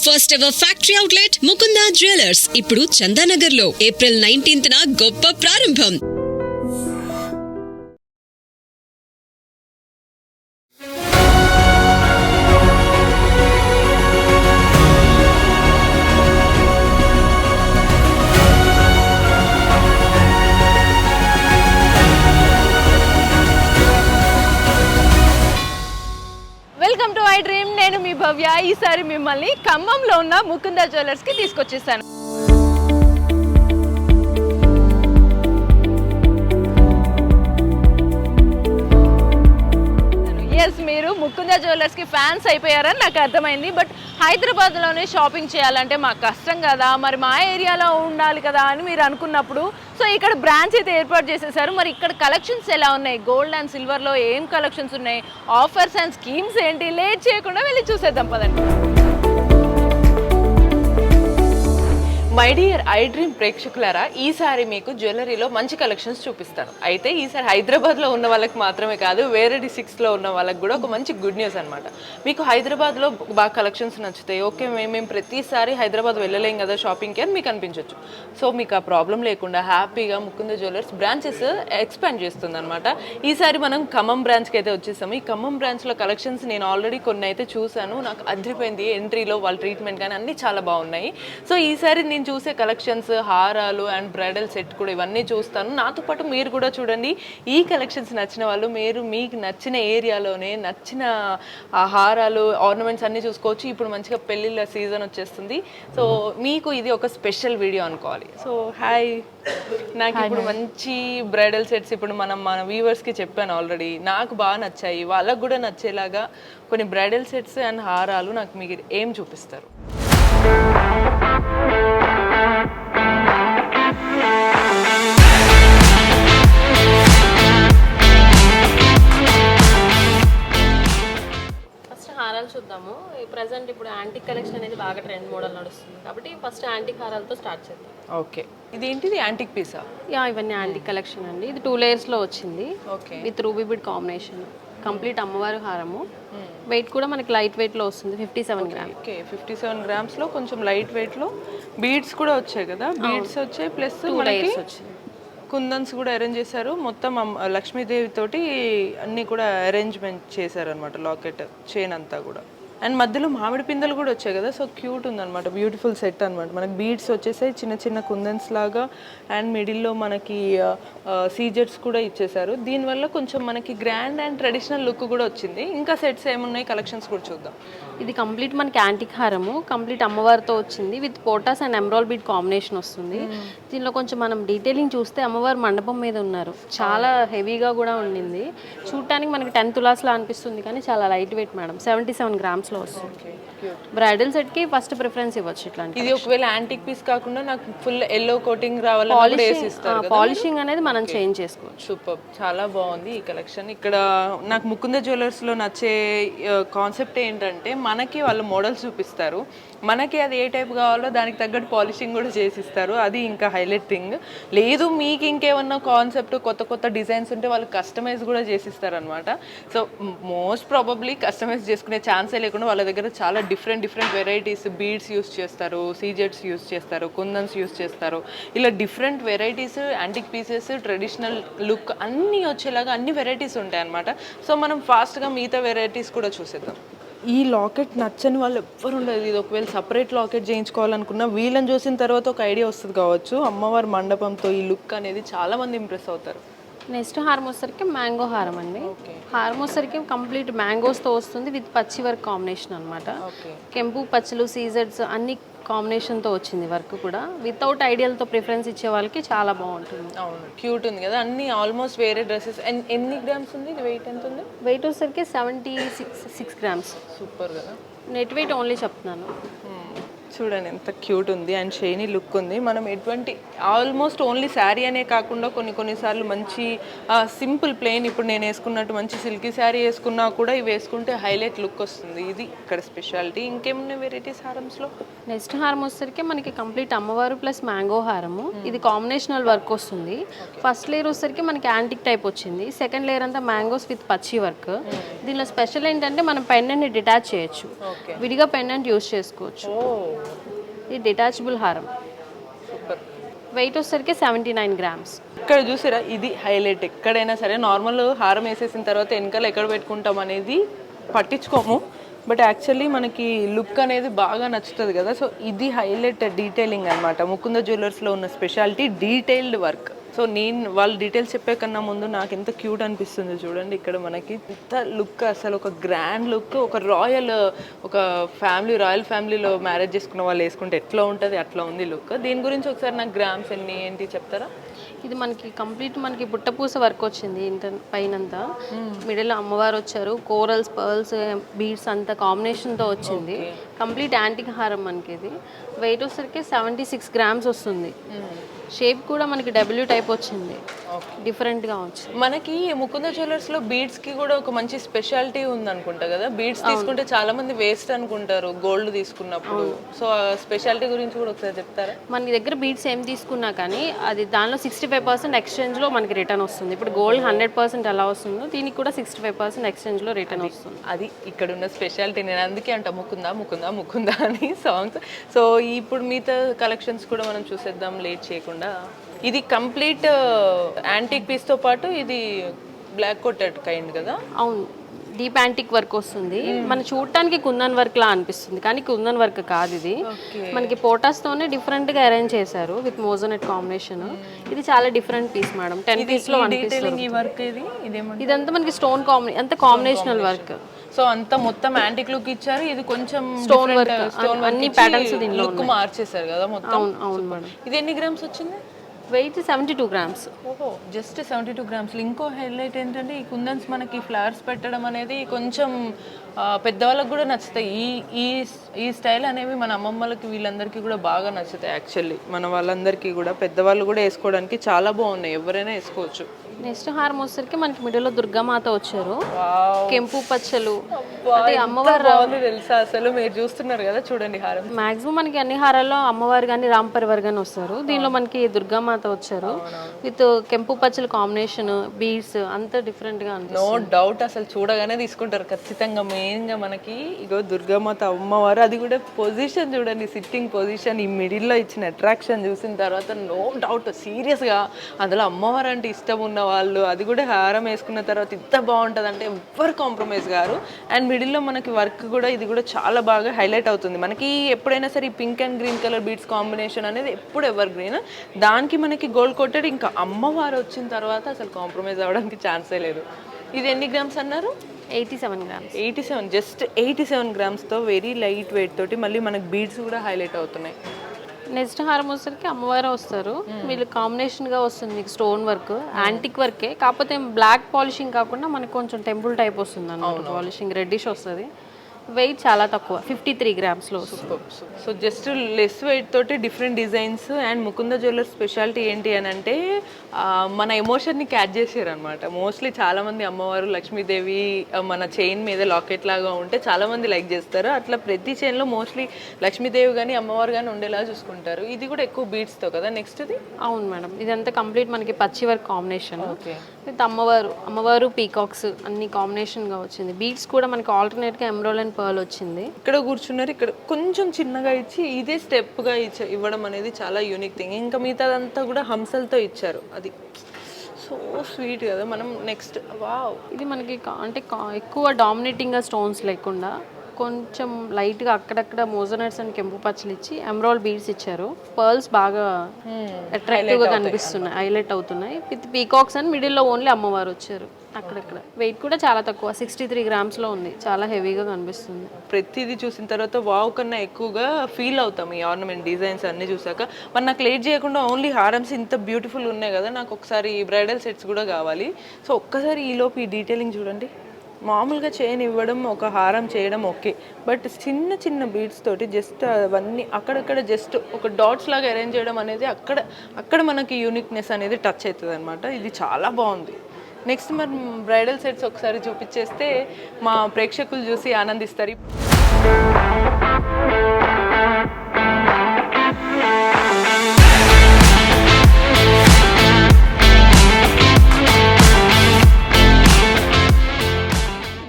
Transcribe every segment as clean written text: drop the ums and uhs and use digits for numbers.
First ever factory outlet Mukunda jewellers ఇప్పుడు చందానగర్ లో April 19th గొప్ప ప్రారంభం. Welcome to I dream. నేను మీ భవ్య. ఈసారి మిమ్మల్ని ఖమ్మంలో ఉన్న ముకుందా జ్యువెలర్స్కి తీసుకొచ్చేసాను. ఎస్, మీరు ముకుందా జ్యువెలర్స్కి ఫ్యాన్స్ అయిపోయారని నాకు అర్థమైంది. బట్ హైదరాబాద్లోనే షాపింగ్ చేయాలంటే మాకు కష్టం కదా, మరి మా ఏరియాలో ఉండాలి కదా అని మీరు అనుకున్నప్పుడు సో ఇక్కడ బ్రాంచ్ అయితే ఏర్పాటు చేసేసారు. మరి ఇక్కడ కలెక్షన్స్ ఎలా ఉన్నాయి, గోల్డ్ అండ్ సిల్వర్లో ఏం కలెక్షన్స్ ఉన్నాయి, ఆఫర్స్ అండ్ స్కీమ్స్ ఏంటి, లేట్ చేయకుండా వెళ్ళి చూసేద్దాం పదండి. మై డియర్ ఐ డ్రీమ్ ప్రేక్షకులారా, ఈసారి మీకు జ్యువెలరీలో మంచి కలెక్షన్స్ చూపిస్తాను. అయితే ఈసారి హైదరాబాద్లో ఉన్న వాళ్ళకి మాత్రమే కాదు, వేరే డిస్ట్రిక్ట్స్లో ఉన్న వాళ్ళకి కూడా ఒక మంచి గుడ్ న్యూస్ అనమాట. మీకు హైదరాబాద్లో బాగా కలెక్షన్స్ నచ్చుతాయి, ఓకే మేము ప్రతిసారి హైదరాబాద్ వెళ్ళలేం కదా షాపింగ్కి అని మీకు అనిపించవచ్చు. సో మీకు ఆ ప్రాబ్లం లేకుండా హ్యాపీగా ముకుంద జ్యువెలర్స్ బ్రాంచెస్ ఎక్స్పాండ్ చేస్తుంది అనమాట. ఈసారి మనం ఖమ్మం బ్రాంచ్కి అయితే వచ్చేసాము. ఈ ఖమ్మం బ్రాంచ్లో కలెక్షన్స్ నేను ఆల్రెడీ కొన్ని అయితే చూశాను, నాకు అదిరిపోయింది. ఎంట్రీలో వాళ్ళ ట్రీట్మెంట్ కానీ అన్నీ చాలా బాగున్నాయి. సో ఈసారి నేను చూసే కలెక్షన్స్, హారాలు అండ్ బ్రైడల్ సెట్ కూడా ఇవన్నీ చూస్తాను. నాతో పాటు మీరు కూడా చూడండి. ఈ కలెక్షన్స్ నచ్చిన వాళ్ళు మీరు మీకు నచ్చిన ఏరియాలోనే నచ్చిన హారాలు, ఆర్నమెంట్స్ అన్నీ చూసుకోవచ్చు. ఇప్పుడు మంచిగా పెళ్ళిళ్ళ సీజన్ వచ్చేస్తుంది. సో మీకు ఇది ఒక స్పెషల్ వీడియో అనుకోవాలి. సో హాయ్, నాకు ఇప్పుడు మంచి బ్రైడల్ సెట్స్ ఇప్పుడు మన వ్యూవర్స్కి చెప్పాను ఆల్రెడీ, నాకు బాగా నచ్చాయి. వాళ్ళకు కూడా నచ్చేలాగా కొన్ని బ్రైడల్ సెట్స్ అండ్ హారాలు నాకు మీకు ఏం చూపిస్తారు? హారాలు చూద్దాము. ప్రజెంట్ ఇప్పుడు యాంటిక్ కలెక్షన్ అనేది బాగా ట్రెండ్ మోడల్ నడుస్తుంది కాబట్టి ఫస్ట్ యాంటిక్ హారాలతో స్టార్ట్ చేద్దాం. ఓకే, ఇదేంటిది యాంటిక్ పీసా? యా, ఇవన్నీ యాంటిక్ కలెక్షన్ అండి. ఇది 2 layers వచ్చింది. Okay, with ruby bead combination. Complete అమ్మవారి హారము. వెయిట్ కూడా మనకి లైట్ వెయిట్లో వస్తుంది, 57 grams. ఓకే, 57 grams కొంచెం లైట్ వెయిట్లో బీడ్స్ కూడా వచ్చాయి కదా, బీడ్స్ వచ్చాయి ప్లస్ 2 layers వచ్చింది. కుందన్స్ కూడా అరేంజ్ చేశారు. మొత్తం లక్ష్మీదేవి తోటి అన్నీ కూడా అరేంజ్మెంట్ చేశారు అనమాట. లాకెట్, చైన్ అంతా కూడా. అండ్ మధ్యలో మామిడి పిందెలు కూడా వచ్చాయి కదా, సో క్యూట్ ఉందన్నమాట. బ్యూటిఫుల్ సెట్ అనమాట. మనకి బీడ్స్ వచ్చేసాయి చిన్న చిన్న కుందన్స్ లాగా. అండ్ మిడిల్లో మనకి సీజెట్స్ కూడా ఇచ్చేసారు. దీనివల్ల కొంచెం మనకి గ్రాండ్ అండ్ ట్రెడిషనల్ లుక్ కూడా వచ్చింది. ఇంకా సెట్స్ ఏమున్నాయి, కలెక్షన్స్ కూడా చూద్దాం. ఇది కంప్లీట్ మనకి యాంటిక్ హారము, కంప్లీట్ అమ్మవారితో వచ్చింది. విత్ పోటాస్ అండ్ ఎమరాల్డ్ బీడ్ కాంబినేషన్ వస్తుంది. దీనిలో కొంచెం మనం డీటెయిలింగ్ చూస్తే అమ్మవారు మండపం మీద ఉన్నారు. చాలా హెవీగా కూడా ఉండింది. చూడటానికి మనకి 10 తులాస్లా అనిపిస్తుంది కానీ చాలా లైట్ వెయిట్ మేడం. 77 grams లో వస్తుంది. బ్రైడల్ సెట్ కి ఫస్ట్ ప్రిఫరెన్స్ ఇవ్వచ్చు. ఇట్లాంటి ఇది ఒకవేళ యాంటిక్ పీస్ కాకుండా నాకు ఫుల్ ఎల్లో కోటింగ్ రావాలి, పాలిషింగ్ అనేది మనం చేంజ్ చేసుకోవచ్చు. సూపర్, చాలా బాగుంది ఈ కలెక్షన్. ఇక్కడ నాకు ముకుంద జ్యువెలర్స్ లో నచ్చే కాన్సెప్ట్ ఏంటంటే మనకి వాళ్ళు మోడల్స్ చూపిస్తారు, మనకి అది ఏ టైప్ కావాలో దానికి తగ్గట్టు పాలిషింగ్ కూడా చేసిస్తారు. అది ఇంకా హైలైట్ థింగ్. లేదు మీకు ఇంకేమన్నా కాన్సెప్ట్ కొత్త కొత్త డిజైన్స్ ఉంటే వాళ్ళు కస్టమైజ్ కూడా చేసిస్తారు అనమాట. సో మోస్ట్ ప్రాబబ్లీ కస్టమైజ్ చేసుకునే ఛాన్సే లేకుండా వాళ్ళ దగ్గర చాలా డిఫరెంట్ వెరైటీస్, బీడ్స్ యూస్ చేస్తారు, సీజెట్స్ యూస్ చేస్తారు, కుందన్స్ యూస్ చేస్తారు. ఇలా different varieties, antique pieces, traditional look అన్నీ వచ్చేలాగా అన్ని వెరైటీస్ ఉంటాయి అనమాట. సో మనం ఫాస్ట్గా మిగతా వెరైటీస్ కూడా చూసేద్దాం. ఈ లాకెట్ నచ్చని వాళ్ళు ఎవ్వరు ఉండదు. ఇది ఒకవేళ సపరేట్ లాకెట్ చేయించుకోవాలనుకున్నా వీళ్ళని చూసిన తర్వాత ఒక ఐడియా వస్తుంది కావచ్చు. అమ్మవారి మండపంతో ఈ లుక్ అనేది చాలా మంది ఇంప్రెస్ అవుతారు. నెక్స్ట్ హారం వచ్చేసరికి మ్యాంగో హారం అండి. హారం వచ్చేసరికి కంప్లీట్ మ్యాంగోస్తో వస్తుంది విత్ పచ్చి వర్క్ కాంబినేషన్ అనమాట. కెంపు, పచ్చలు, సీజెడ్స్ అన్ని కాంబినేషన్తో వచ్చింది వర్క్ కూడా. వితౌట్ ఐడియల్తో ప్రిఫరెన్స్ ఇచ్చే వాళ్ళకి చాలా బాగుంటుంది. అవును, క్యూట్ ఉంది కదా. అన్ని ఆల్మోస్ట్ వేరే డ్రెస్సెస్. ఎన్ని గ్రామ్స్ ఉంది, వెయిట్ ఎంత ఉంది? వెయిట్ వచ్చేసరికి 76 grams. సూపర్ కదా. నెట్ వెయిట్ ఓన్లీ చెప్తున్నాను. చూడండి ఎంత క్యూట్ ఉంది అండ్ షైనీ లుక్ ఉంది. మనం ఎటువంటి ఆల్మోస్ట్ ఓన్లీ శారీ అనే కాకుండా కొన్నిసార్లు మంచి సింపుల్ ప్లెయిన్ ఇప్పుడు నేను వేసుకున్నట్టు మంచి సిల్కీ శారీ వేసుకున్నా కూడా ఇవి వేసుకుంటే హైలైట్ లుక్ వస్తుంది. ఇది ఇక్కడ స్పెషాలిటీ. ఇంకేమున్నాయి వెరైటీస్ హారమ్స్లో? నెక్స్ట్ హారం వచ్చేసరికి మనకి కంప్లీట్ అమ్మవారు ప్లస్ మ్యాంగో హారము. ఇది కాంబినేషనల్ వర్క్ వస్తుంది. ఫస్ట్ లేయర్ వచ్చేసరికి మనకి యాంటిక్ టైప్ వచ్చింది. సెకండ్ లేయర్ అంతా మ్యాంగోస్ విత్ పచ్చి వర్క్. దీనిలో స్పెషల్ ఏంటంటే మనం పెండెంట్ని డిటాచ్ చేయొచ్చు, విడిగా పెండెంట్ యూస్ చేసుకోవచ్చు. ఇది డిటాచబుల్ హారం. సూపర్. వెయిట్ వచ్చేసరికి 79 గ్రామ్స్. ఇక్కడ చూసారా, ఇది హైలైట్. ఎక్కడైనా సరే నార్మల్ హారం వేసేసిన తర్వాత వెనకాల ఎక్కడ పెట్టుకుంటాం అనేది పట్టించుకోము, బట్ యాక్చువల్లీ మనకి లుక్ అనేది బాగా నచ్చుతుంది కదా. సో ఇది హైలైట్ డీటెయిలింగ్ అనమాట. ముకుంద జ్యువెలర్స్లో ఉన్న స్పెషాలిటీ డీటెయిల్డ్ వర్క్. సో నేను వాళ్ళ డీటెయిల్స్ చెప్పే కన్నా ముందు నాకు ఎంత క్యూట్ అనిపిస్తుంది చూడండి. ఇక్కడ మనకి ఎంత లుక్, అసలు ఒక గ్రాండ్ లుక్, ఒక రాయల్, ఒక రాయల్ ఫ్యామిలీలో మ్యారేజ్ చేసుకున్న వాళ్ళు వేసుకుంటే ఎట్లా ఉంటుంది అట్లా ఉంది లుక్. దీని గురించి ఒకసారి నాకు గ్రామ్స్ ఎన్ని ఏంటి చెప్తారా? ఇది మనకి కంప్లీట్ మనకి బుట్టపూస వర్క్ వచ్చింది. ఇంత పైనంతా మిడిల్ అమ్మవారు వచ్చారు, కోరల్స్, పర్ల్స్, బీడ్స్ అంతా కాంబినేషన్తో వచ్చింది. కంప్లీట్ యాంటిక్ హారం మనకి. ఇది వెయిట్ వచ్చేసరికి 76 గ్రామ్స్ వస్తుంది. షేప్ కూడా మనకి డబ్ల్యూ టైప్ వచ్చింది, డిఫరెంట్గా వచ్చింది. మనకి ముకుంద జ్యువెలర్స్లో బీడ్స్కి కూడా ఒక మంచి స్పెషాలిటీ ఉంది అనుకుంటా కదా. బీడ్స్ తీసుకుంటే చాలా మంది వేస్ట్ అనుకుంటారు గోల్డ్ తీసుకున్నప్పుడు. సో స్పెషాలిటీ గురించి కూడా ఒకసారి చెప్తారా? మన దగ్గర బీడ్స్ ఏం తీసుకున్నా కానీ అది దానిలో 65% ఎక్స్చేంజ్లో మనకి రిటర్న్ వస్తుంది. ఇప్పుడు గోల్డ్ 100% ఎలా వస్తుందో దీనికి కూడా 65% ఎక్స్చేంజ్లో రిటర్న్ వస్తుంది. అది ఇక్కడ ఉన్న స్పెషాలిటీ. నేను అందుకే అంట ముకుందా ముకుందా ముకుందా అని సాంగ్స్. సో ఇప్పుడు మిగతా కలెక్షన్స్ కూడా మనం చూసేద్దాం లేట్ చేయకుండా. ఇది కంప్లీట్ యాంటిక్ పీస్తో పాటు ఇది బ్లాక్ కోటెడ్ కైండ్ కదా? అవును, డీప్ యాంటిక్ వర్క్ వస్తుంది. మన చూడటానికి కుందన్ వర్క్ లా అనిపిస్తుంది కానీ కుందన్ వర్క్ కాదు. ఇది మనకి పోటాస్తోనే డిఫరెంట్గా అరేంజ్ చేశారు విత్ మోజోనెట్ కాంబినేషన్. ఇది చాలా డిఫరెంట్ పీస్ మేడం. 10 పీస్లో అనిపిస్తుంది. ఇదంతా మనకి స్టోన్ అంతా కాంబినేషనల్ వర్క్. సో అంతా మొత్తం యాంటిక్ లుక్ ఇచ్చారు. ఇది కొంచెం స్టోన్ వర్క్, అన్ని ప్యాటర్న్స్ దీనిలో లుక్ మార్చేశారు కదా మొత్తం. అవును మేడం. ఇది ఎన్ని గ్రామ్స్ వచ్చింది? Weight 72 grams. ఓహో, జస్ట్ 72 గ్రామ్స్. ఇంకో హైలైట్ ఏంటంటే ఈ కుందన్స్ మనకి ఫ్లవర్స్ పెట్టడం అనేది కొంచెం పెద్దవాళ్ళకి కూడా నచ్చుతాయి. ఈ ఈ స్టైల్ అనేవి మన అమ్మమ్మలకి వీళ్ళందరికీ కూడా బాగా నచ్చుతాయి. యాక్చువల్లీ మన వాళ్ళందరికీ కూడా పెద్దవాళ్ళు కూడా వేసుకోవడానికి చాలా బాగున్నాయి, ఎవరైనా వేసుకోవచ్చు. నెక్స్ట్ హారం వచ్చేసరికి మనకి మిడిల్లో దుర్గామాత వచ్చారు, కెంపు పచ్చలు. అదే అమ్మవారు తెలుసా అసలు? మీరు చూస్తున్నారు కదా, చూడండి హారం. మాక్సిమం మనకి అన్ని హారాల్లో అమ్మవారు కానీ రామ్ పరివార్ కానీ వస్తారు. దీనిలో మనకి దుర్గామాత వచ్చారు విత్ కెంపు పచ్చలు కాంబినేషన్, బీడ్స్ అంతా డిఫరెంట్ గా ఉంది. నో డౌట్, అసలు చూడగానే తీసుకుంటారు ఖచ్చితంగా. మెయిన్ గా మనకి ఇగో దుర్గామాత అమ్మవారు, అది కూడా పొజిషన్ చూడండి, సిట్టింగ్ పొజిషన్, ఈ మిడిల్ లో ఇచ్చిన అట్రాక్షన్ చూసిన తర్వాత నో డౌట్ సీరియస్ గా అందులో అమ్మవారు అంటే ఇష్టం ఉన్న వాళ్ళు అది కూడా హారం వేసుకున్న తర్వాత ఇంత బాగుంటుంది అంటే ఎవ్వరు కాంప్రమైజ్ గారు. అండ్ మిడిల్లో మనకి వర్క్ కూడా ఇది కూడా చాలా బాగా హైలైట్ అవుతుంది. మనకి ఎప్పుడైనా సరే ఈ pink and green colour beads combination అనేది ఎప్పుడు ఎవర్ గ్రీన్, దానికి మనకి గోల్డ్ కోటెడ్, ఇంకా అమ్మవారు వచ్చిన తర్వాత అసలు కాంప్రమైజ్ అవ్వడానికి ఛాన్సే లేదు. ఇది ఎన్ని గ్రామ్స్ అన్నారు? 87 గ్రామ్స్. 87, జస్ట్ 87 గ్రామ్స్తో వెరీ లైట్ వెయిట్ తోటి మళ్ళీ మనకి బీడ్స్ కూడా హైలైట్ అవుతున్నాయి. నెక్స్ట్ హారం వచ్చేసరికి అమ్మవారు వస్తారు. వీళ్ళు కాంబినేషన్గా వస్తుంది మీకు స్టోన్ వర్క్, యాంటిక్ వర్కే, కాకపోతే బ్లాక్ పాలిషింగ్ కాకుండా మనకు కొంచెం టెంపుల్ టైప్ వస్తుంది అన్నమాట. పాలిషింగ్ రెడ్డిష్ వస్తుంది. వెయిట్ చాలా తక్కువ, 53 గ్రామ్స్లో. సో జస్ట్ లెస్ వెయిట్ తోటి different designs. And Mukunda jewellers speciality ఏంటి అని అంటే మన ఎమోషన్ని క్యాచ్ చేసారు అనమాట. మోస్ట్లీ చాలామంది అమ్మవారు లక్ష్మీదేవి మన చైన్ మీద లాకెట్ లాగా ఉంటే చాలామంది లైక్ చేస్తారు. అట్లా ప్రతి చైన్లో మోస్ట్లీ లక్ష్మీదేవి కానీ అమ్మవారు కానీ ఉండేలా చూసుకుంటారు. ఇది కూడా ఎక్కువ బీడ్స్తో కదా. నెక్స్ట్ ఇది? అవును మేడం, ఇదంతా కంప్లీట్ మనకి పచ్చి వర్క్ కాంబినేషన్ విత్ అమ్మవారు పీకాక్స్ అన్ని కాంబినేషన్గా వచ్చింది. బీడ్స్ కూడా మనకి ఆల్టర్నేట్గా ఎమరాల్డ్ అండ్ పర్ల్ వచ్చింది. ఇక్కడ కూర్చున్నారు, ఇక్కడ కొంచెం చిన్నగా ఇచ్చి ఇదే స్టెప్గా ఇవ్వడం అనేది చాలా యూనిక్ థింగ్. ఇంకా మిగతాదంతా కూడా హంసలతో ఇచ్చారు, అది సో స్వీట్ కదా. మనం నెక్స్ట్ వావ్, ఇది మనకి అంటే ఎక్కువ డామినేటింగ్గా స్టోన్స్ లేకుండా కొంచెం లైట్గా అక్కడక్కడ మోజోనైట్స్ అండ్ కెంపు పచ్చలు ఇచ్చి ఎమరాల్డ్ బీడ్స్ ఇచ్చారు. పర్ల్స్ బాగా అట్రాక్టివ్గా కనిపిస్తున్నాయి, హైలైట్ అవుతున్నాయి. విత్ పీకాక్స్ అండ్ మిడిల్లో ఓన్లీ అమ్మవారు వచ్చారు అక్కడక్కడ. వెయిట్ కూడా చాలా తక్కువ, 63 గ్రామ్స్లో ఉంది. చాలా హెవీగా కనిపిస్తుంది. ప్రతిదీ చూసిన తర్వాత వావ్ కన్నా ఎక్కువగా ఫీల్ అవుతాం ఈ ఆర్నమెంట్ డిజైన్స్ అన్ని చూసాక. మరి నాకు లేట్ చేయకుండా ఓన్లీ హారమ్స్ ఇంత బ్యూటిఫుల్ ఉన్నాయి కదా, నాకు ఒకసారి బ్రైడల్ సెట్స్ కూడా కావాలి. సో ఒక్కసారి ఈలోపు ఈ డీటెయిలింగ్ చూడండి. మామూలుగా చైన్ ఇవ్వడం, ఒక హారం చేయడం ఓకే, బట్ చిన్న చిన్న బీడ్స్ తోటి జస్ట్ అవన్నీ అక్కడక్కడ జస్ట్ ఒక డాట్స్ లాగా అరేంజ్ చేయడం అనేది అక్కడ మనకి యూనిక్నెస్ అనేది టచ్ అవుతుంది అనమాట. ఇది చాలా బాగుంది. నెక్స్ట్ మరి బ్రైడల్ సెట్స్ ఒకసారి చూపించేస్తే మా ప్రేక్షకులు చూసి ఆనందిస్తారు.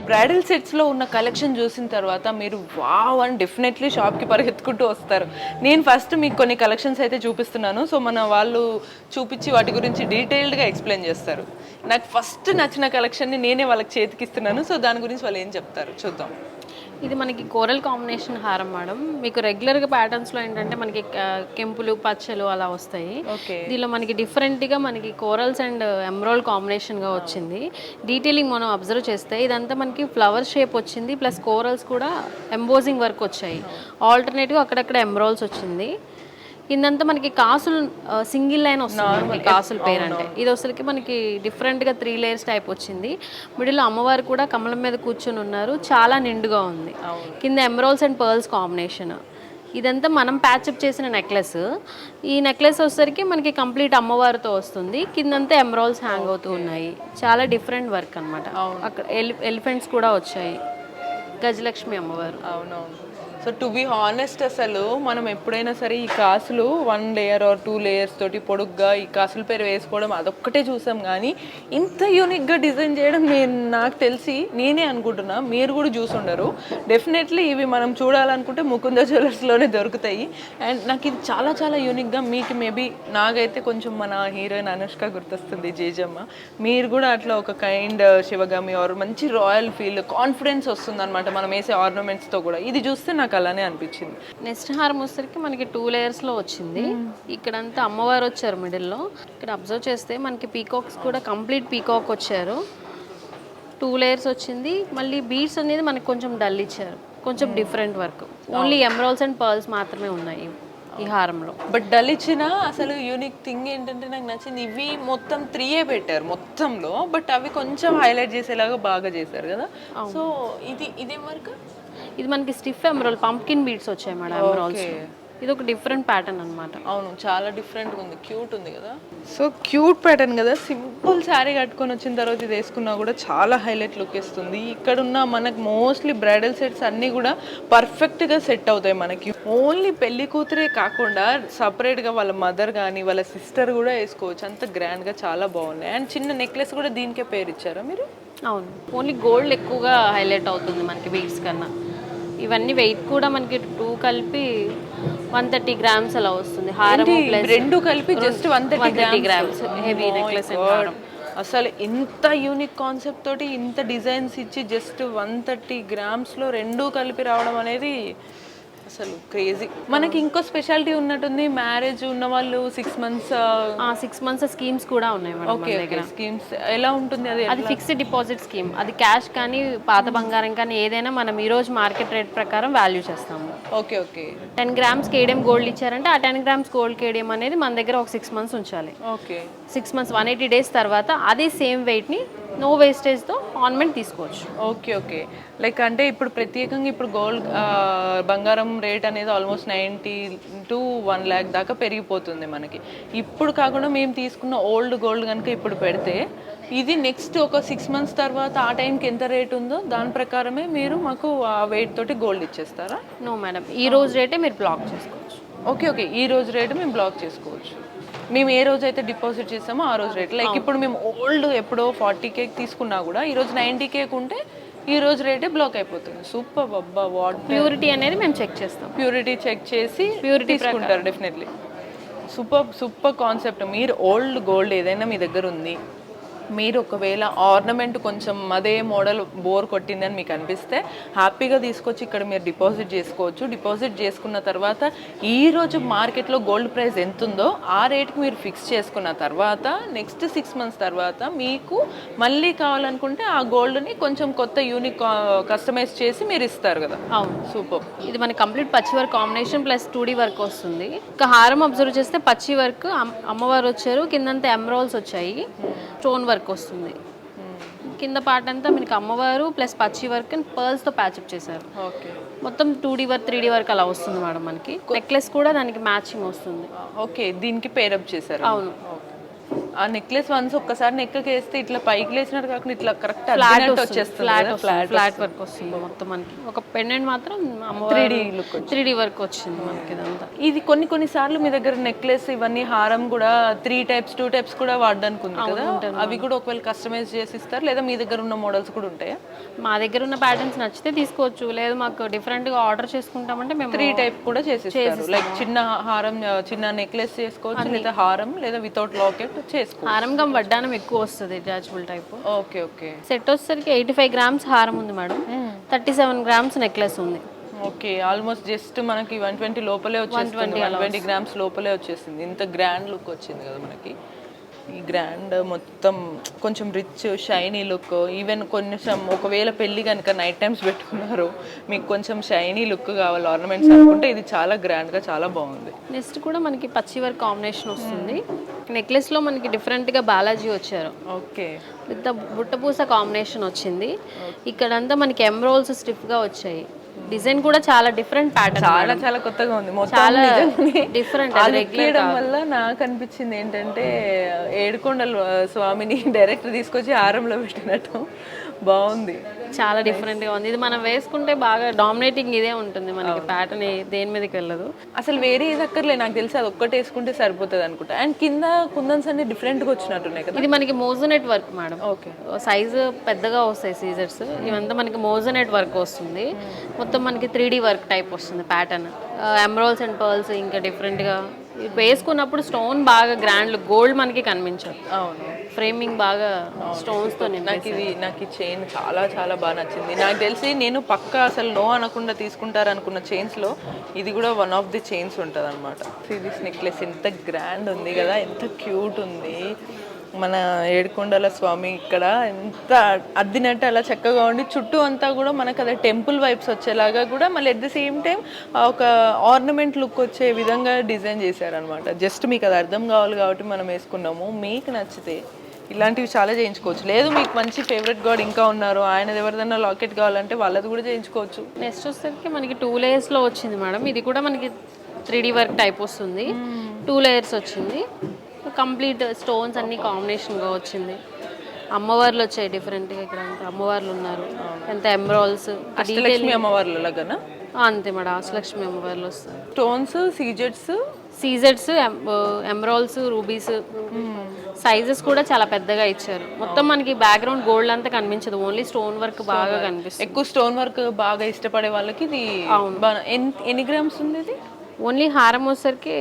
బ్రైడల్ సెట్స్లో ఉన్న కలెక్షన్ చూసిన తర్వాత మీరు వావ్ అని డెఫినెట్లీ షాప్కి పరిగెత్తుకుంటూ వస్తారు. నేను ఫస్ట్ మీకు కొన్ని కలెక్షన్స్ అయితే చూపిస్తున్నాను. సో మన వాళ్ళు చూపించి వాటి గురించి డీటెయిల్డ్గా ఎక్స్ప్లెయిన్ చేస్తారు. నాకు ఫస్ట్ నచ్చిన కలెక్షన్ని నేనే వాళ్ళకి చేతికిస్తున్నాను. సో దాని గురించి వాళ్ళు ఏం చెప్తారు చూద్దాం. ఇది మనకి కోరల్ కాంబినేషన్ హారం మేడం. మీకు రెగ్యులర్గా ప్యాటర్న్స్లో ఏంటంటే మనకి కెంపులు పచ్చలు అలా వస్తాయి. దీనిలో మనకి డిఫరెంట్గా మనకి కోరల్స్ అండ్ ఎమరాల్డ్ కాంబినేషన్గా వచ్చింది. డీటెయిలింగ్ మనం అబ్జర్వ్ చేస్తే ఇదంతా మనకి ఫ్లవర్ షేప్ వచ్చింది, ప్లస్ కోరల్స్ కూడా ఎంబోజింగ్ వర్క్ వచ్చాయి. ఆల్టర్నేట్గా అక్కడక్కడ ఎమరాల్డ్స్ వచ్చింది. కిందంతా మనకి కాసులు సింగిల్ లైన్ వస్తుంది కాసుల పేరు అంటే. ఇది అసలుకి మనకి డిఫరెంట్గా 3 లేయర్స్ టైప్ వచ్చింది. మిడిల్లో అమ్మవారు కూడా కమలం మీద కూర్చొని ఉన్నారు, చాలా నిండుగా ఉంది. కింద ఎమరాల్డ్స్ అండ్ పర్ల్స్ కాంబినేషన్. ఇదంతా మనం ప్యాచప్ చేసిన నెక్లెస్. ఈ నెక్లెస్ వచ్చేసరికి మనకి కంప్లీట్ అమ్మవారితో వస్తుంది. కిందంతా ఎమరాల్డ్స్ హ్యాంగ్ అవుతూ ఉన్నాయి. చాలా డిఫరెంట్ వర్క్ అనమాట. అక్కడ ఎలిఫెంట్స్ కూడా వచ్చాయి, గజలక్ష్మి అమ్మవారు. అవునవును. సో టు బీ హానెస్ట్, అసలు మనం ఎప్పుడైనా సరే ఈ కాసులు 1 లేయర్ ఆర్ 2 లేయర్స్ తోటి పొడుగ్గా ఈ కాసుల పేరు వేసుకోవడం అదొక్కటే చూసాం, కానీ ఇంత యూనిక్గా డిజైన్ చేయడం నాకు తెలిసి నేనే అనుకుంటున్నా, మీరు కూడా చూసుండరు. డెఫినెట్లీ ఇవి మనం చూడాలనుకుంటే ముకుంద జ్యువెలర్స్లోనే దొరుకుతాయి. అండ్ నాకు ఇది చాలా చాలా యూనిక్గా, మీకు మేబీ నాకైతే కొంచెం మన హీరోయిన్ అనుష్క గుర్తొస్తుంది, జేజమ్మ. మీరు కూడా అట్లా ఒక కైండ్ శివగామి ఆర్ మంచి రాయల్ ఫీల్, కాన్ఫిడెన్స్ వస్తుంది అనమాట మనం వేసే ఆర్నమెంట్స్తో కూడా. ఇది చూస్తే నాకు అలానే అనిపించింది. నెక్స్ట్ హారం వచ్చేసరికి మనకి 2 లేయర్స్లో వచ్చింది. ఇక్కడంతా అమ్మవారు వచ్చారు మిడిల్లో. ఇక్కడ అబ్జర్వ్ చేస్తే మనకి పీకాక్స్ కూడా కంప్లీట్ పీకాక్ వచ్చారు. 2 లేయర్స్ వచ్చింది. మళ్ళీ బీడ్స్ అనేది మనకి కొంచెం డల్ ఇచ్చారు, కొంచెం different work. Only emeralds and pearls మాత్రమే ఉన్నాయి ఈ హారంలో. బట్ డల్ ఇచ్చిన అసలు యూనిక్ థింగ్ ఏంటంటే నాకు నచ్చింది, ఇవి మొత్తం 3 పెట్టారు మొత్తంలో, బట్ అవి కొంచెం హైలైట్ చేసేలాగా బాగా చేశారు కదా. సో ఇదేం వర్క్? ఇది మనకి స్టిఫ్ ఎమరాల్డ్ పంప్కిన్ బీడ్స్ వచ్చాయి మేడం ఎమరాల్డ్స్. ఇది ఒక డిఫరెంట్ ప్యాటర్న్ అనమాట. అవును, చాలా డిఫరెంట్గా ఉంది, క్యూట్ ఉంది కదా. సో క్యూట్ ప్యాటర్న్ కదా. సింపుల్ శారీ కట్టుకొని వచ్చిన తర్వాత ఇది వేసుకున్నా కూడా చాలా హైలైట్ లుక్ ఇస్తుంది. ఇక్కడున్న మనకు మోస్ట్లీ బ్రైడల్ సెట్స్ అన్నీ కూడా పర్ఫెక్ట్గా సెట్ అవుతాయి మనకి. ఓన్లీ పెళ్లి కూతురే కాకుండా సపరేట్గా వాళ్ళ మదర్ కానీ వాళ్ళ సిస్టర్ కూడా వేసుకోవచ్చు, అంత గ్రాండ్గా చాలా బాగున్నాయి. అండ్ చిన్న నెక్లెస్ కూడా దీనికే పేరు ఇచ్చారా మీరు? అవును, ఓన్లీ గోల్డ్ ఎక్కువగా హైలైట్ అవుతుంది మనకి బీడ్స్ కన్నా. ఇవన్నీ వెయిట్ కూడా మనకి 2 కలిపి 130 గ్రామ్స్ అలా వస్తుంది. హారం రెండు కలిపి జస్ట్ 130 గ్రామ్స్ హెవీ నెక్లెస్. అసలు ఇంత యూనిక్ కాన్సెప్ట్ తోటి ఇంత డిజైన్స్ ఇచ్చి జస్ట్ 130 గ్రామ్స్లో 2 కలిపి రావడం అనేది అసలు క్రేజీ. మనకి ఇంకో స్పెషాలిటీ ఉన్నట్టుంది, మ్యారేజ్ ఉన్న వాళ్ళు 6 మంత్స్ స్కీమ్స్ కూడా ఉన్నాయి మేడం మన దగ్గర. స్కీమ్స్ ఎలా ఉంటుంది? అది ఫిక్స్డ్ డిపాజిట్ స్కీమ్. అది క్యాష్ కానీ పాత బంగారం కానీ ఏదైనా మనం ఈ రోజు మార్కెట్ రేట్ ప్రకారం వాల్యూ చేస్తాము. ఓకే. 10 గ్రామ్స్ కేడియం గోల్డ్ ఇచ్చారంటే ఆ 10 గ్రామ్స్ గోల్డ్ కేడియం అనేది మన దగ్గర ఒక 6 మంత్స్ ఉంచాలి. ఓకే, 6 మంత్స్ 180 డేస్ తర్వాత అదే సేమ్ వెయిట్ని నో వేస్టేజ్తో ఆర్నమెంట్ తీసుకోవచ్చు. ఓకే. లైక్ అంటే ఇప్పుడు ప్రత్యేకంగా ఇప్పుడు గోల్డ్ బంగారం రేట్ అనేది ఆల్మోస్ట్ 90 to 1 lakh దాకా పెరిగిపోతుంది మనకి. ఇప్పుడు కాకుండా మేము తీసుకున్న ఓల్డ్ గోల్డ్ కనుక ఇప్పుడు పెడితే ఇది నెక్స్ట్ ఒక 6 మంత్స్ తర్వాత ఆ టైంకి ఎంత రేట్ ఉందో దాని ప్రకారమే మీరు మాకు ఆ వెయిట్ తోటి గోల్డ్ ఇచ్చేస్తారా? నో మేడం, ఈ రోజు రేటే మీరు బ్లాక్ చేసుకోవచ్చు. ఓకే, ఈ రోజు రేటు మేము బ్లాక్ చేసుకోవచ్చు. మేము ఏ రోజు అయితే డిపాజిట్ చేసామో ఆ రోజు రేట్. లైక్ ఇప్పుడు మేము ఓల్డ్ ఎప్పుడో 40K తీసుకున్నా కూడా ఈరోజు 90K ఉంటే ఈ రోజు రేటే బ్లాక్ అయిపోతుంది. సూపర్ అబ్బా. వాట్ ప్యూరిటీ అనేది మేము చెక్ చేస్తాం. ప్యూరిటీ చెక్ చేసి తీసుకుంటారు డెఫినెట్లీ. Super concept. మీరు ఓల్డ్ గోల్డ్ ఏదైనా మీ దగ్గర ఉంది, మీరు ఒకవేళ ఆర్నమెంట్ కొంచెం అదే మోడల్ బోర్ కొట్టిందని మీకు అనిపిస్తే హ్యాపీగా తీసుకొచ్చి ఇక్కడ మీరు డిపాజిట్ చేసుకోవచ్చు. డిపాజిట్ చేసుకున్న తర్వాత ఈరోజు మార్కెట్లో గోల్డ్ ప్రైస్ ఎంత ఉందో ఆ రేట్కి మీరు ఫిక్స్ చేసుకున్న తర్వాత నెక్స్ట్ 6 మంత్స్ తర్వాత మీకు మళ్ళీ కావాలనుకుంటే ఆ గోల్డ్ని కొంచెం కొత్త యూనిక్ కస్టమైజ్ చేసి మీరు ఇస్తారు కదా. అవును, సూపర్. ఇది మన కంప్లీట్ పచ్చి work combination plus 2D work వస్తుంది. ఒక హారం అబ్జర్వ్ చేస్తే పచ్చి వర్క్ అమ్మవారు వచ్చారు, కిందంతా ఎమరాల్డ్స్ వచ్చాయి, స్టోన్ వర్క్ వస్తుంది. కింద పార్ట్ అంతా మీకు అమ్మవారు ప్లస్ పచ్చి వర్క్ అండ్ పర్ల్స్తో ప్యాచప్ చేశారు. ఓకే మొత్తం 2D వర్క్ 3D వర్క్ అలా వస్తుంది మేడం. మనకి నెక్లెస్ కూడా దానికి మ్యాచింగ్ వస్తుంది. ఓకే దీనికి పేరప్ చేశారు. అవును. ఆ నెక్లెస్ వన్స్ ఒక్కసారి నెక్కకి వేస్తే ఇట్లా పైకి లేచినట్టు కాకుండా ఇట్లా కరెక్ట్ ఫ్లాట్ వచ్చేస్తుంది. ఫ్లాట్ వర్క్ వస్తుంది మొత్తం మనకి. ఒక పెండెంట్ మాత్రం 3D వర్క్ వచ్చింది మనకి ఇదంతా. ఇది కొన్ని సార్లు మీ దగ్గర నెక్లెస్ ఇవన్నీ హారం కూడా 2 టైప్స్ కూడా వాడడానికి ఉంది కదా, అవి కూడా ఒకవేళ కస్టమైజ్ చేసి ఇస్తారు లేదా మీ దగ్గర ఉన్న మోడల్స్ కూడా ఉంటాయా? మా దగ్గర ఉన్న ప్యాటర్న్స్ నచ్చితే తీసుకోవచ్చు, లేదు మాకు డిఫరెంట్ గా ఆర్డర్ చేసుకుంటామంటే మేము 3 టైప్ కూడా చేసిస్తారు. లైక్ చిన్న హారం చిన్న నెక్లెస్ చేసుకోవచ్చు, లేదా హారం లేదా వితౌట్ లాకెట్ చేసుకోవచ్చు. హారం గమ్ వడ్డానం ఎక్కువ వస్తుంది attachable type. Okay okay. Set వచ్చేసరికి 85 గ్రామ్స్ హారం ఉంది మేడం, 37 గ్రామ్స్ నెక్లెస్ ఉంది. ఓకే ఆల్మోస్ట్ జస్ట్ మనకి 120 లోపలే వచ్చేస్తుంది, 120 గ్రామ్స్ లోపలే వచ్చేసింది. ఇంత గ్రాండ్ లుక్ వచ్చింది కదా మనకి. ఈ గ్రాండ్ మొత్తం కొంచెం రిచ్ షైనీ లుక్. ఈవెన్ కొంచెం ఒకవేళ పెళ్ళి కనుక నైట్ టైమ్స్ పెట్టుకున్నారు, మీకు కొంచెం షైనీ లుక్ కావాలి ఆర్నమెంట్స్ అనుకుంటే ఇది చాలా గ్రాండ్గా చాలా బాగుంది. నెక్స్ట్ కూడా మనకి పచ్చి వర్క్ కాంబినేషన్ వస్తుంది. నెక్లెస్లో మనకి డిఫరెంట్గా బాలాజీ వచ్చారు. ఓకే విత్ బుట్టపూస కాంబినేషన్ వచ్చింది. ఇక్కడంతా మనకి ఎమ్రోల్స్ స్టిఫ్గా వచ్చాయి. డిజైన్ కూడా చాలా డిఫరెంట్ ప్యాటర్న్, చాలా కొత్తగా ఉంది. చాలా డిఫరెంట్. వల్ల నాకు అనిపించింది ఏంటంటే ఏడుకొండల స్వామిని డైరెక్ట్ తీసుకొచ్చి హారంలో పెట్టినట్టు బాగుంది. చాలా డిఫరెంట్ గా ఉంది. ఇది మనం వేసుకుంటే బాగా డామినేటింగ్ ఇదే ఉంటుంది మనకి, ప్యాటర్న్ దేని మీదకి వెళ్ళదు. అసలు వేరే ఏది అక్కర్లే, నాకు తెలిసి అది ఒక్కటి వేసుకుంటే సరిపోతుంది అనుకుంటా. అండ్ కింద కుందన్స్ అన్ని డిఫరెంట్ గా వచ్చినట్టున్నాయి కదా. ఇది మనకి మోజోనెట్ వర్క్ మేడం. ఓకే సైజు పెద్దగా వస్తాయి సీజర్స్, ఇవంతా మనకి మోజోనెట్ వర్క్ వస్తుంది. మొత్తం మనకి 3D వర్క్ టైప్ వస్తుంది ప్యాటర్న్. ఎమరాల్డ్స్ అండ్ పర్ల్స్ ఇంకా డిఫరెంట్ గా వేసుకున్నప్పుడు స్టోన్ బాగా గ్రాండ్ గోల్డ్ మనకి కనిపించదు. అవును ఫ్రేమింగ్ బాగా స్టోన్స్ తో. నాకు ఈ చైన్ చాలా చాలా బాగా నచ్చింది. నాకు తెలిసి నేను పక్కా అసలు నో అనకుండా తీసుకుంటారు అనుకున్న చైన్స్ లో ఇది కూడా వన్ ఆఫ్ ది చైన్స్ ఉంటుంది అనమాట. దిస్ నెక్లెస్ ఎంత గ్రాండ్ ఉంది కదా, ఎంత క్యూట్ ఉంది. మన ఏడుకొండల స్వామి ఇక్కడ ఎంత అద్దినట్టు అలా చక్కగా ఉండి చుట్టూ అంతా కూడా మనకు అదే టెంపుల్ వైబ్స్ వచ్చేలాగా కూడా మళ్ళీ అట్ ద సేమ్ టైం ఒక ఆర్నమెంట్ లుక్ వచ్చే విధంగా డిజైన్ చేశారనమాట. జస్ట్ మీకు అది అర్థం కావాలి కాబట్టి మనం వేసుకున్నాము. మీకు నచ్చితే ఇలాంటివి చాలా చేయించుకోవచ్చు. లేదు మీకు మంచి ఫేవరెట్ గాడ్ ఇంకా ఉన్నారు, ఆయనది ఎవరిదైనా లాకెట్ కావాలంటే వాళ్ళది కూడా చేయించుకోవచ్చు. నెక్స్ట్ వచ్చేసరికి మనకి 2 లేయర్స్లో వచ్చింది మేడం. ఇది కూడా మనకి 3D వర్క్ టైప్ వస్తుంది. 2 లేయర్స్ వచ్చింది. కంప్లీట్ స్టోన్స్ అన్ని కాంబినేషన్గా వచ్చింది. అమ్మవార్లు వచ్చాయి డిఫరెంట్గా. ఇక్కడ అంతా అమ్మవార్లు ఉన్నారు, ఎంత ఎమరాల్డ్స్ అష్టలక్ష్మి అమ్మవార్లు లాగానా? అంతే మేడం, అష్టలక్ష్మి అమ్మవార్లు వస్తాయి. స్టోన్స్ సీజెడ్స్ ఎమరాల్డ్స్ రూబీస్ సైజెస్ కూడా చాలా పెద్దగా ఇచ్చారు. మొత్తం మనకి బ్యాక్గ్రౌండ్ గోల్డ్ అంతా కనిపించదు, ఓన్లీ స్టోన్ వర్క్ బాగా కనిపిస్తుంది. ఎక్కువ స్టోన్ వర్క్ బాగా ఇష్టపడే వాళ్ళకి ఇది ఎన్ని గ్రామ్స్ ఉంది? ఇది ఓన్లీ హారం వచ్చేసరికి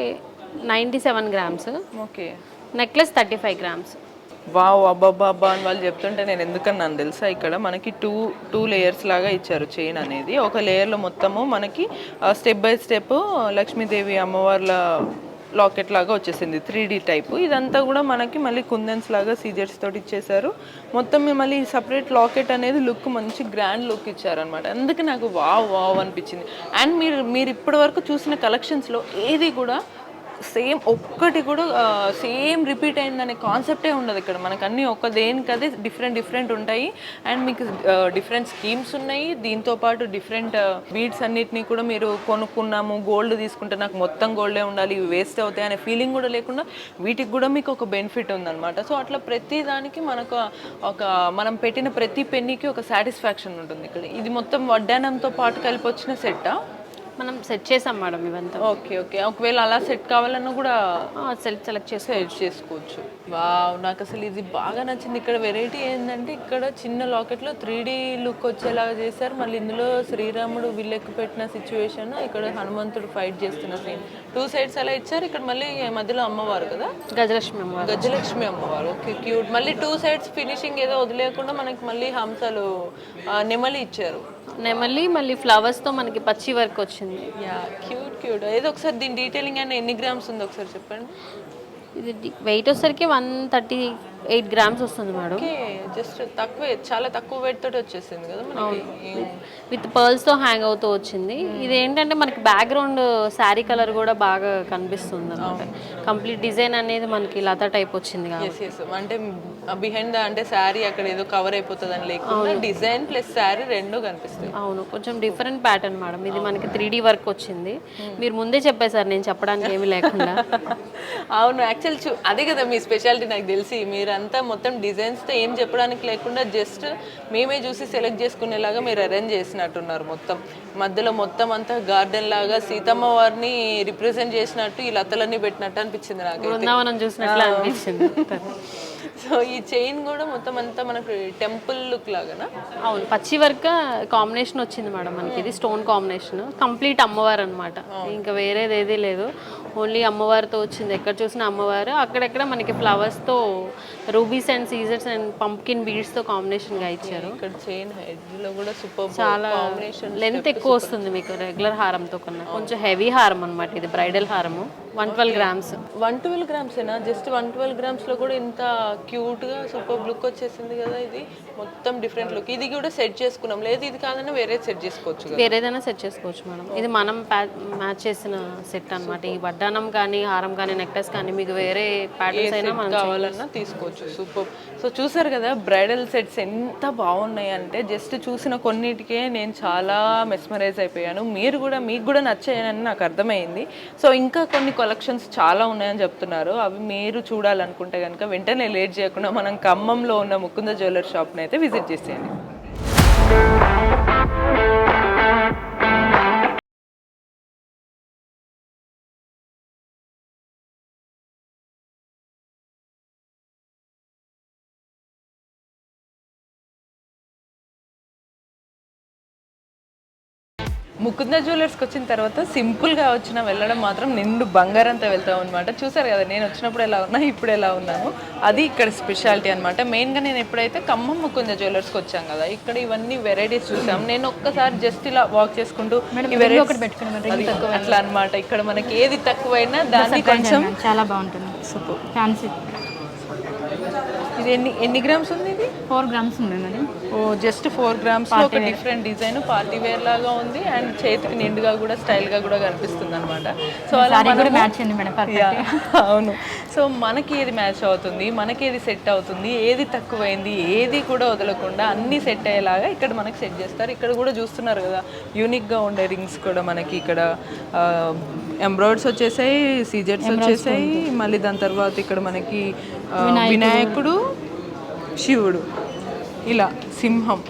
97 grams. Okay necklace 35 grams. Wow అబ్బాబ్బా అని వాళ్ళు చెప్తుంటే నేను ఎందుకన్నాను తెలుసా, ఇక్కడ మనకి టూ లేయర్స్ లాగా ఇచ్చారు చైన్ అనేది. ఒక లేయర్లో మొత్తము మనకి స్టెప్ బై స్టెప్ లక్ష్మీదేవి అమ్మవార్ల లాకెట్ లాగా వచ్చేసింది 3D టైప్. ఇదంతా కూడా మనకి మళ్ళీ కుందన్స్ లాగా సీజర్స్ తోటి ఇచ్చేసారు. మొత్తం మళ్ళీ సపరేట్ లాకెట్ అనేది లుక్ మంచి గ్రాండ్ లుక్ ఇచ్చారనమాట. అందుకే నాకు వావ్ అనిపించింది. అండ్ మీరు ఇప్పటి వరకు చూసిన కలెక్షన్స్లో ఏది కూడా సేమ్ ఒక్కటి కూడా సేమ్ రిపీట్ అయిందనే కాన్సెప్టే ఉండదు ఇక్కడ. మనకు అన్నీ దేనికదే డిఫరెంట్ ఉంటాయి. అండ్ మీకు డిఫరెంట్ స్కీమ్స్ ఉన్నాయి. దీంతోపాటు డిఫరెంట్ బీడ్స్ అన్నిటినీ కూడా మీరు కొనుక్కున్నాము, గోల్డ్ తీసుకుంటే నాకు మొత్తం గోల్డే ఉండాలి, ఇవి వేస్ట్ అవుతాయి అనే ఫీలింగ్ కూడా లేకుండా వీటికి కూడా మీకు ఒక బెనిఫిట్ ఉందన్నమాట. సో అట్లా ప్రతి దానికి మనకు మనం పెట్టిన ప్రతి పెన్నీకి ఒక సాటిస్ఫాక్షన్ ఉంటుంది ఇక్కడ. ఇది మొత్తం వడ్డానంతో పాటు కలిపి వచ్చిన సెట్టా? మనం సెట్ చేసాం మేడం ఇవంతా. ఓకే ఒకవేళ అలా సెట్ కావాలన్నా కూడా సెలెక్ట్ చేసుకోవచ్చు. వావ్ నాకు అసలు ఇది బాగా నచ్చింది. ఇక్కడ వెరైటీ ఏంటంటే ఇక్కడ చిన్న లాకెట్లో 3D లుక్ వచ్చేలాగా చేశారు. మళ్ళీ ఇందులో శ్రీరాముడు విల్లెక్కి పెట్టిన సిచ్యువేషన్, ఇక్కడ హనుమంతుడు ఫైట్ చేస్తున్న సీన్, 2 సైడ్స్ అలా ఇచ్చారు. ఇక్కడ మళ్ళీ మధ్యలో అమ్మవారు కదా, గజలక్ష్మి అమ్మవారు. Okay cute. మళ్ళీ 2 సైడ్స్ ఫినిషింగ్ ఏదో వదిలేకుండా మనకి మళ్ళీ హంసలు నెమలి ఇచ్చారు. నెమలి మళ్ళీ ఫ్లవర్స్ తో మనకి పచ్చి వర్క్ వచ్చింది. Yeah cute. ఏదో ఒకసారి దీని డీటెయిలింగ్ అయినా ఎన్ని గ్రామ్స్ ఉందో ఒకసారి చెప్పండి. ఇది వెయిట్ వచ్చేసరికి 130 8 గ్రామ్స్ వస్తుంది మేడం. ఓకే, జస్ట్ తక్కువే, చాలా తక్కువ వెయిట్ తోటి వచ్చేసింది కదా మనకి. విత్ పర్ల్స్తో హ్యాంగ్ అవుతూ వచ్చింది. ఇది ఏంటంటే మనకి బ్యాక్గ్రౌండ్ శారీ కలర్ కూడా బాగా కనిపిస్తుంది అనమాట. కంప్లీట్ డిజైన్ అనేది మనకి లతా టైప్ వచ్చింది కాబట్టి. ఎస్ ఎస్, అంటే బిహైండ్ ద అంటే శారీ అక్కడ ఏదో కవర్ అయిపోతుంది అని లేకుండా డిజైన్ ప్లస్ శారీ రెండు కనిపిస్తాయి. అవును, కొంచెం డిఫరెంట్ ప్యాటర్న్ మేడం. ఇది మనకి 3D వర్క్ వచ్చింది. మీరు ముందే చెప్పేశారు, నేను చెప్పడానికి ఏమీ లేకుండా. అవును, యాక్చువల్ అదే కదా మీ స్పెషాలిటీ నాకు తెలిసి. మీరంతా మొత్తం డిజైన్స్తో ఏం చెప్పడానికి లేకుండా జస్ట్ మేమే చూసి సెలెక్ట్ చేసుకునేలాగా మీరు అరేంజ్ చేసినట్టున్నారు. మొత్తం మధ్యలో మొత్తం అంతా గార్డెన్ లాగా సీతమ్మ వారిని రిప్రజెంట్ చేసినట్టు ఈ లతలన్నీ పెట్టినట్టు అనిపించింది నాకు. బృందావనం చూసినట్లు అనిపించింది. సో ఈ చైన్ కూడా మొత్తం అంతా మనకు టెంపుల్ లుక్ లాగానా? అవును, పచ్చి వర్క్ కాంబినేషన్ వచ్చింది మేడం మనకి. ఇది స్టోన్ కాంబినేషన్, కంప్లీట్ అమ్మవారు అనమాట. ఇంకా వేరేది ఏదీ లేదు, ఓన్లీ అమ్మవారితో వచ్చింది. ఎక్కడ చూసినా అమ్మవారు. అక్కడెక్కడ మనకి ఫ్లవర్స్తో రూబీస్ అండ్ సీజర్స్ అండ్ పంప్కిన్ బీడ్స్తో కాంబినేషన్గా ఇచ్చారు. ఇక్కడ చైన్ హెడ్ లో కూడా సూపర్ చాలా కాంబినేషన్. లెంత్ ఎక్కువ వస్తుంది మీకు రెగ్యులర్ హారంతో కన్నా. కొంచెం హెవీ హారం అనమాట ఇది, బ్రైడల్ హారము. 112 గ్రామ్స్. 112 గ్రామ్సేనా? జస్ట్ 112 గ్రామ్స్లో కూడా ఇంత క్యూట్గా సూపర్ లుక్ వచ్చేసింది కదా. ఇది మొత్తం డిఫరెంట్ లుక్. ఇది కూడా సెట్ చేసుకున్నాం, లేదు ఇది కాదన్నా వేరే సెట్ చేసుకోవచ్చు కదా. వేరేదైనా సెట్ చేసుకోవచ్చు మేడం. ఇది మనం మ్యాచ్ చేసిన సెట్ అనమాట. ఈ వడ్డానం కానీ హారం కానీ నెక్లెస్ కానీ మీకు వేరే ప్యాటర్న్స్ అయినా మనం కావాలన్నా తీసుకోవచ్చు. సూపర్. సో చూసారు కదా బ్రైడల్ సెట్స్ ఎంత బాగున్నాయి అంటే, జస్ట్ చూసిన కొన్నిటికే నేను చాలా మెస్మరైజ్ అయిపోయాను. మీకు కూడా నచ్చాయని నాకు అర్థమైంది. సో ఇంకా కొన్ని కలెక్షన్స్ చాలా ఉన్నాయని చెప్తున్నారు. అవి మీరు చూడాలనుకుంటే కనుక వెంటనే లేట్ చేయకుండా మనం ఖమ్మంలో ఉన్న ముకుంద జ్యువెలర్ షాప్ని అయితే విజిట్ చేసేయండి. ముకుంద జ్యువెలర్స్కి వచ్చిన తర్వాత సింపుల్గా వెళ్ళడం మాత్రం నిండు బంగారంతో వెళ్తాం అనమాట. చూసారు కదా నేను వచ్చినప్పుడు ఎలా ఉన్నా, ఇప్పుడు ఎలా ఉన్నాను. అది ఇక్కడ స్పెషాలిటీ అనమాట. మెయిన్గా నేను ఎప్పుడైతే ఖమ్మం ముకుంద జ్యువెలర్స్కి వచ్చాం కదా, ఇక్కడ ఇవన్నీ వెరైటీస్ చూసాం. నేను ఒక్కసారి జస్ట్ ఇలా వాక్ చేసుకుంటూ అట్లా అనమాట. ఇక్కడ మనకి ఏది తక్కువైనా దాన్ని కొంచెం చాలా బాగుంటుంది. Super fancy. ఇది ఎన్ని గ్రామ్స్ ఉంది? ఇది 4 గ్రామ్స్ ఉంది మేడం. ఓ జస్ట్ 4 గ్రామ్స్ ఒక డిఫరెంట్ డిజైన్ పార్టీ వేర్ లాగా ఉంది. అండ్ చేతికి నిండుగా కూడా స్టైల్గా కూడా కనిపిస్తుంది అనమాట. సో అలా మ్యాచ్ అయింది మేడం. అవును. సో మనకి ఏది మ్యాచ్ అవుతుంది, మనకి ఏది సెట్ అవుతుంది, ఏది తక్కువైంది, ఏది కూడా వదలకుండా అన్నీ సెట్ అయ్యేలాగా ఇక్కడ మనకి సెట్ చేస్తారు. ఇక్కడ కూడా చూస్తున్నారు కదా యూనిక్గా ఉండే రింగ్స్ కూడా మనకి ఇక్కడ ఎంబ్రాయిడ్స్ వచ్చేసాయి, సీజెట్స్ వచ్చేసాయి. మళ్ళీ దాని తర్వాత ఇక్కడ మనకి వినాయకుడు, శివుడు, ఇలా సింహం,